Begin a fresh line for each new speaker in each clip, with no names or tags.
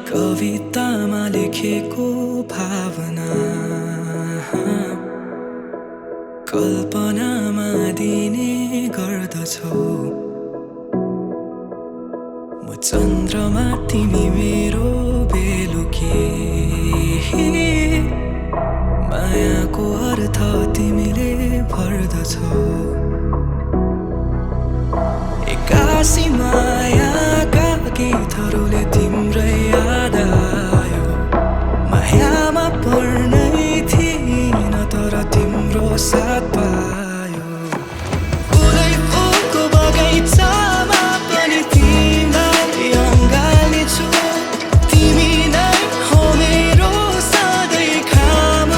कवितामा लेखेको भावना कल्पनामा दिने गर्दछौ। म चन्द्रमा तिमी मेरो बेलुकी, मायाको अर्थ तिमीले भर्दछौ। एक्कासी मायाका गीतहरूले तिम्रै याद आयो। मायामा पर्नै थिइन तर तिम्रो साथ पायो। फुलै फुलको बगैँचामा पनि तिमीलाई अँगाल्नेछु। तिमी नै हो मेरो सधैँ खाम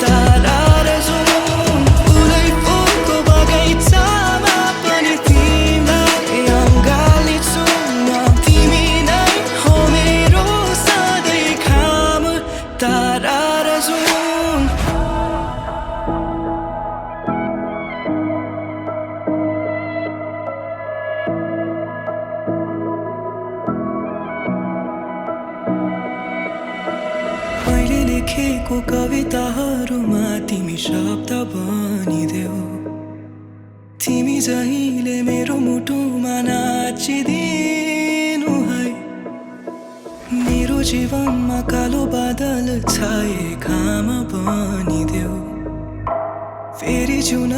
तारा र जुन। फुलै फुलको बगैँचामा पनि तिमीलाई अँगाल्नेछु म। तिमी नै हो मेरो सधैँ खाम तारा र जुन। मैले लेखेको कविताहरूमा तिमी शब्द बनिदेऊ। तिमी जहिले मेरो मुटुमा नाचिदिनु है। मेरो जीवनमा कालो बादल छाए घाम बनिदेऊ। फेरि जिउन